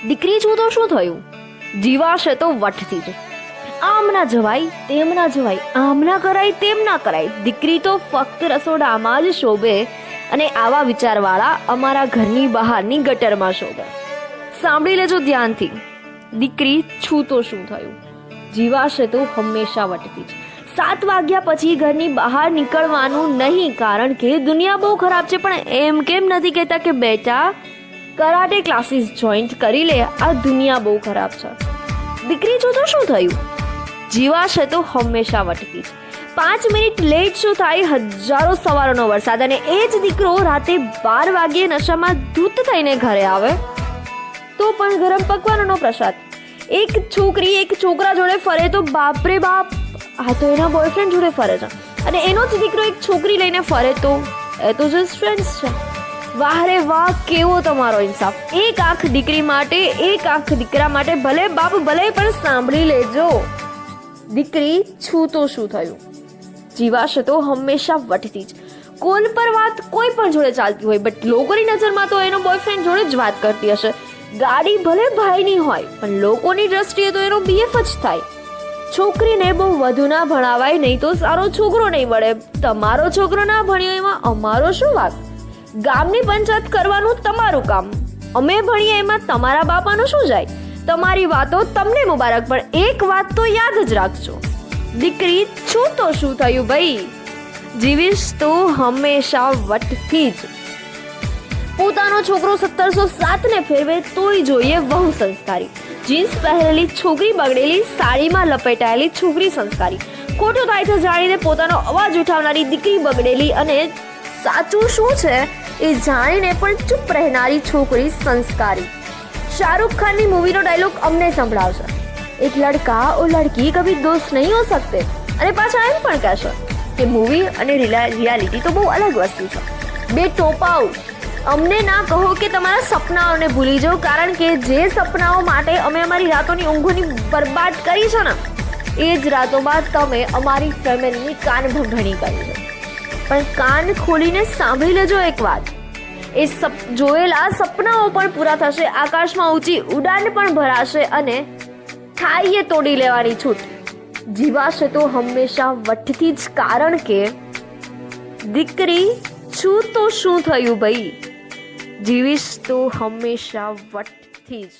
દીકરી છું તો શું થયું? જીવાશે તો વટથી જ. આમ ના જવાય, તેમ ના જવાય, આમ ના કરાય, તેમ ના કરાય. દીકરી તો ફક્ત રસોડામાં જ શોભે અને આવા વિચારવાળા અમારા ઘરની બહારની ગટરમાં શોભે. સાંભળી લેજો ધ્યાનથી. દીકરી છું તો શું થયું? જીવાશે તો હંમેશા વટતી જ. 7 વાગ્યા પછી ઘરની બહાર નીકળવાનું નહીં, કારણ કે દુનિયા બહુ ખરાબ છે. પણ એમ કેમ નથી કહેતા કે બેટા કરાટે ક્લાસીસ જોઈન કરી લે, આ દુનિયા બહુ ખરાબ છે. દીકરી છો તો શું થયું? જીવાશે તો હંમેશા વટતી જ. 5 મિનિટ લેટ શું થાય? હજારો સવારોનો વરસાદ, અને એ જ દીકરો રાતે 12 વાગ્યે નશામાં ધૂત થઈને ઘરે આવે તો પણ ગરમ પકવાનનો પ્રસાદ. એક છોકરી એક છોકરા જોડે ફરે તો બાપરે બાપ, આ તો એના બોયફ્રેન્ડ જોડે ફરે છે. અને એનો જ દીકરો એક છોકરી લઈને ફરે તો એ તો જસ્ટ ફ્રેન્ડ્સ છે. વાહ રે વાહ, કેવો તમારો ઇન્સાફ. એક આંખ દીકરી માટે, એક આંખ દીકરા માટે. ભલે બાપ ભલે, પણ સાંભળી લેજો, દીકરી છું તો શું થયું? જીવાશે તો હંમેશા વટતી જ. કોલ પર વાત કોઈ પણ જોડે ચાલતી હોય, બટ લોકોની નજરમાં તો એનો બોયફ્રેન્ડ જોડે જ વાત કરતી હશે. ગાડી ભલે ભાઈની હોય, પણ લોકોની દ્રષ્ટિએ તો એનો બીએફ જ થાય. છોકરીને બહુ વધુ ના ભણાવાય, નહીં તો સારો છોકરો નહીં મળે. તમારો છોકરો ના ભણ્યો એમાં અમારો શું વાંક? ગામની પંચાયત કરવાનું તમારું કામ, અમે ભણીએ એમાં તમારા બાપાનું શું જાય? તમારી વાતો તમને મુબારક, પણ એક વાત તો યાદ જ રાખજો, દીકરી છું તો શું થયું ભાઈ? જીવીશ તો હંમેશા વટથી જ. પોતાનો છોકરો 1707 ને ફેરવે તોય જોઈએ વહુ સંસ્કારી. જીન્સ પહેરેલી છોકરી બગડેલી, સાડીમાં લપેટાયેલી છોકરી સંસ્કારી. ખોટું થાય છે જાણીને પોતાનો અવાજ ઉઠાવનારી દીકરી બગડેલી, અને સાચું શું છે એ જાણીને પણ ચૂપ રહેનારી છોકરી સંસ્કારી. શાહરુખ ખાનની મૂવીનો ડાયલોગ અમને સંભળાવશે, એક લડકા ઓર લડકી કભી દોસ્ત નહીં હો સકતે. અને પાછા એમ પણ કહેશે કે મૂવી અને રિયાલિટી તો બહુ અલગ વસ્તુ છે. બે ટોપાઓ, અમને ના કહો કે તમારા સપનાઓને ભૂલી જાઓ, કારણ કે જે સપનાઓ માટે અમે અમારી રાતોની ઊંઘોની બરબાદ કરી છે ને, એ જ રાતોમાં તમે અમારી ફેમિલીની કાન ભંભણી કરી છે. પણ કાન ખોલીને સાંભળી લેજો એક વાત, એ જોયેલા સપનાઓ પણ પૂરા થશે, આકાશમાં ઊંચી ઉડાન પણ ભરાશે, અને ખાઈએ તોડી લેવાની છૂટ. જીવાશે તો હંમેશા વટથી જ, કારણ કે દીકરી છું તો શું થયું ભાઈ? જીવીશ તો હંમેશા વટથી જ.